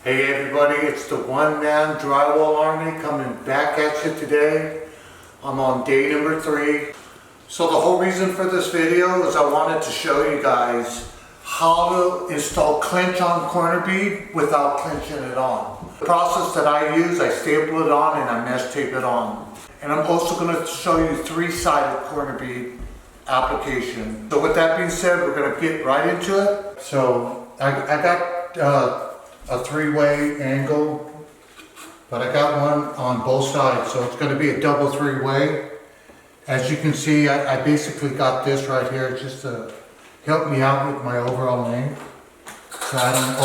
Hey everybody, it's the one-man drywall army coming back at you today. I'm on day number 3. So the whole reason for this video is I wanted to show you guys how to install clinch on corner bead without clinching it on. The process that I use, I staple it on and I mesh tape it on. And I'm also going to show you 3-sided corner bead application. So with that being said, we're going to get right into it. So I got a 3-way angle, but I got one on both sides, so it's going to be a double 3-way. As you can see, I basically got this right here just to help me out with my overall length, so I don't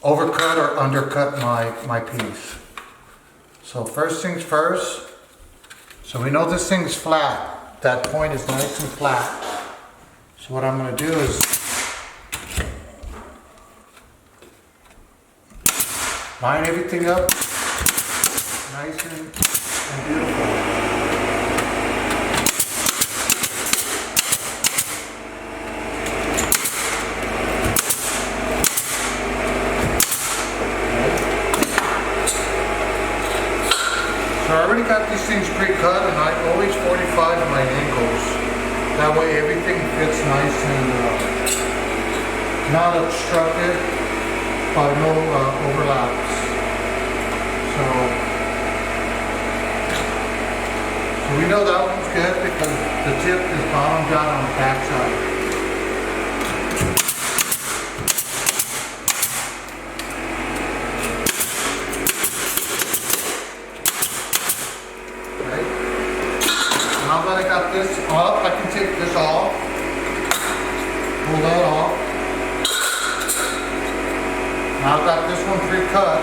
overcut or undercut my piece. So first things first, so we know this thing's flat. That point is nice and flat. So what I'm going to do is line everything up nice and beautiful. So I already got these things pre-cut, and I always 45 my angles. That way everything fits nice and not obstructed by no overlaps. So we know that one's good because the tip is bottomed out on the back side. Okay. Now that I got this up, I can take this off, pull that off. Now I've got this one pre-cut.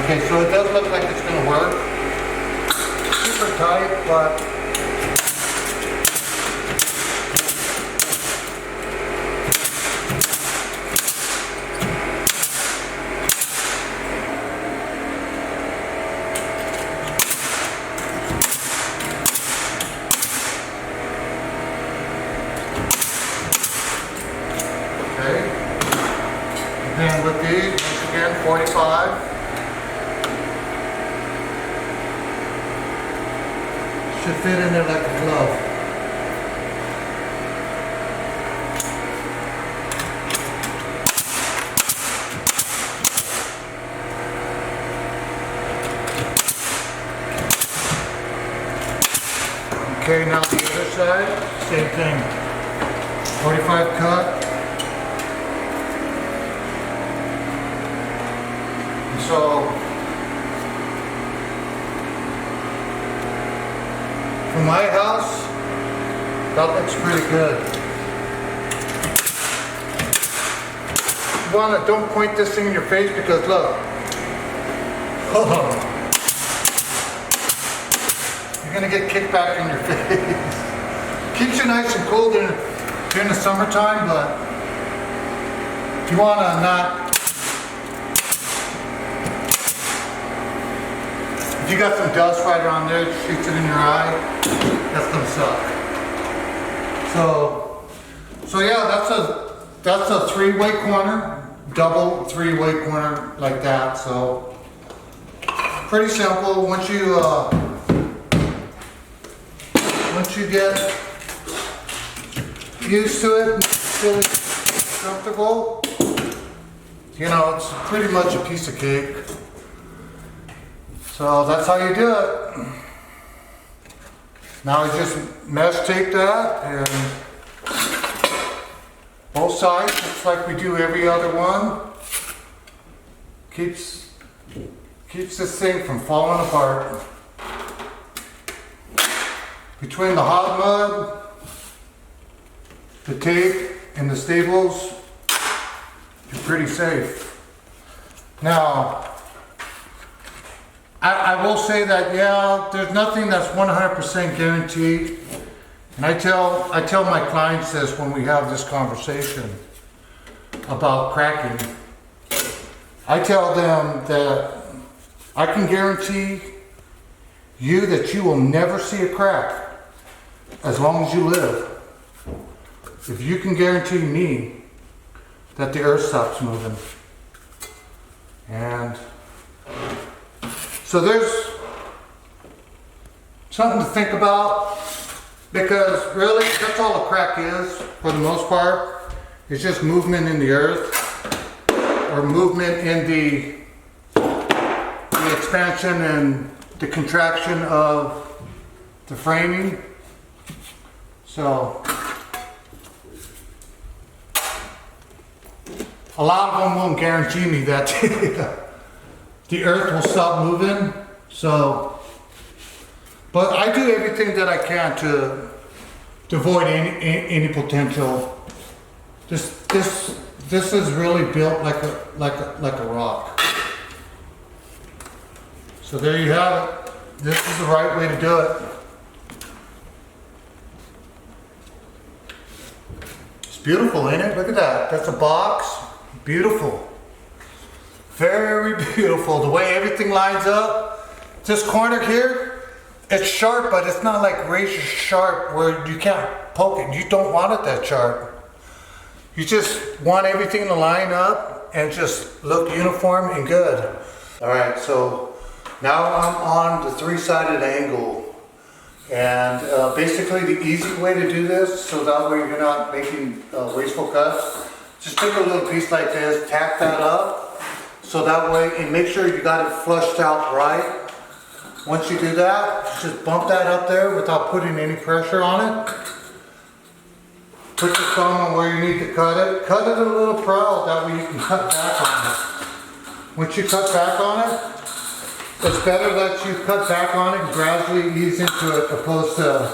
Okay, so it does look like it's going to work. Super tight, but okay. And with these, once again, 45. Should fit in there like a glove. Okay, now the other side, same thing. 45 cut. And so for my house, that looks pretty good. Don't point this thing in your face because look. You're gonna get kicked back in your face. Keeps you nice and cool during the summertime, but if you wanna not, if you got some dust right around there, it shoots it in your eye, that's gonna suck. So yeah, that's a 3-way corner, double 3-way corner like that. So pretty simple. Once you get used to it and feel comfortable, you know, it's pretty much a piece of cake. So that's how you do it. Now I just mesh tape that and both sides, just like we do every other one. Keeps this thing from falling apart. Between the hot mud, the tape, and the staples, you're pretty safe. Now, I will say that, yeah, there's nothing that's 100% guaranteed. And I tell my clients this when we have this conversation about cracking. I tell them that I can guarantee you that you will never see a crack as long as you live. If you can guarantee me that the earth stops moving. And so there's something to think about, because really that's all a crack is for the most part. It's just movement in the earth, or movement in the expansion and the contraction of the framing. So a lot of them won't guarantee me that the earth will stop moving. So, but I do everything that I can to avoid any potential. This is really built like a rock. So there you have it. This is the right way to do it. It's beautiful, ain't it? Look at that. That's a box. Beautiful. Very beautiful. The way everything lines up. This corner here, it's sharp, but it's not like razor sharp where you can't poke it. You don't want it that sharp. You just want everything to line up and just look uniform and good. All right, so now I'm on the three-sided angle. And basically the easy way to do this, so that way you're not making wasteful cuts, just take a little piece like this, tack that up, so that way, and make sure you got it flushed out right. Once you do that, just bump that up there without putting any pressure on it. Put your thumb on where you need to cut it. Cut it a little proud, that way you can cut back on it. Once you cut back on it, it's better that you cut back on it and gradually ease into it, opposed to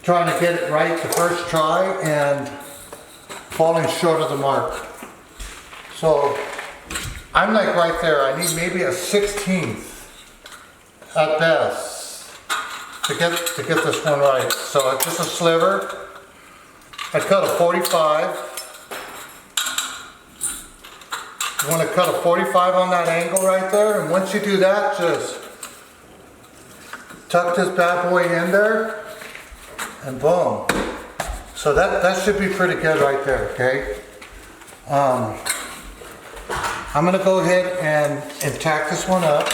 trying to get it right the first try and falling short of the mark. So I'm like right there. I need maybe a 1/16 at best to get this one right. So it's just a sliver. I cut a 45. You want to cut a 45 on that angle right there, and once you do that, just tuck this bad boy in there, and boom. So that should be pretty good right there, okay? I'm going to go ahead and tack this one up.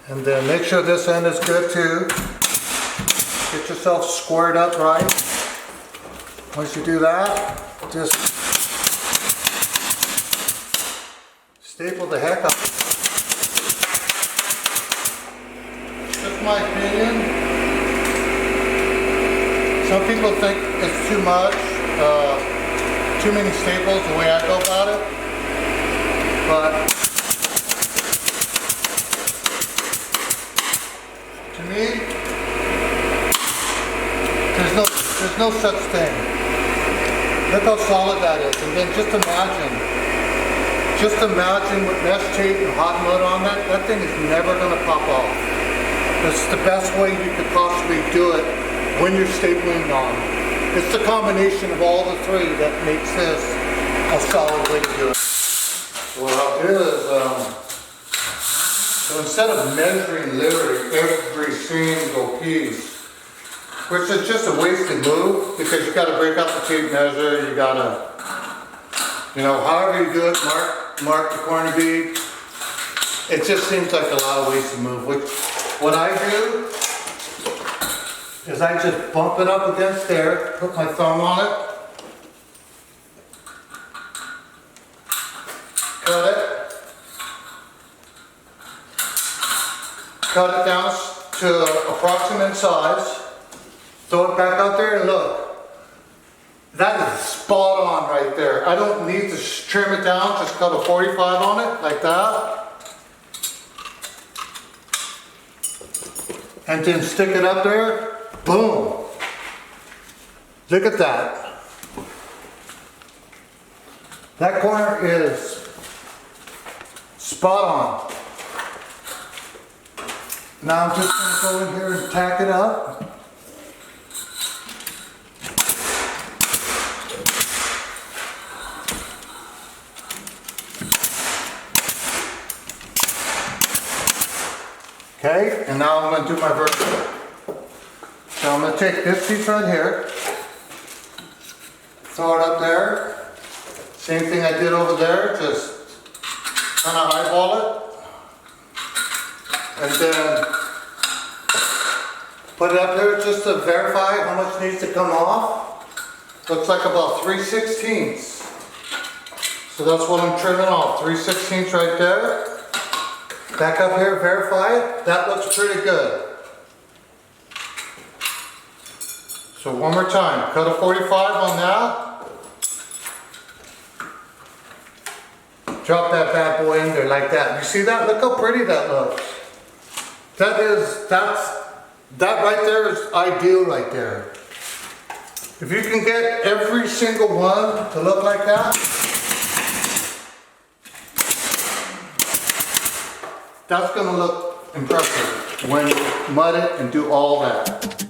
And then make sure this end is good too. Get yourself squared up right. Once you do that, just staple the heck up. That's my opinion. Some people think it's too much, too many staples the way I go about it. But to me, there's no such thing. Look how solid that is. And then just imagine with mesh tape and hot mud on that, that thing is never going to pop off. It's the best way you could possibly do it when you're stapling on. It's the combination of all the three that makes this a solid way to do it. What I'll do is, so instead of measuring literally every single piece, which is just a wasted move, because you got to break out the tape measure, you got to, you know, however you do it, mark the corner bead. It just seems like a lot of wasted move. What I do is I just bump it up against there, put my thumb on it, cut it down to approximate size, throw it back out there, and look. That is spot on right there. I don't need to trim it down, just cut a 45 on it, like that. And then stick it up there, boom. Look at that. That corner is spot on. Now I'm just going to go in here and tack it up. Okay, and now I'm going to do my vertical. So I'm going to take this piece right here, throw it up there. Same thing I did over there, just kind of eyeball it. And then put it up there just to verify how much needs to come off. Looks like about 3/16. So that's what I'm trimming off, 3/16 right there. Back up here, verify it. That looks pretty good. So one more time, cut a 45 on that. Drop that bad boy in there like that. You see that? Look how pretty that looks. That right there is ideal right there. If you can get every single one to look like that, that's going to look impressive when you mud it and do all that.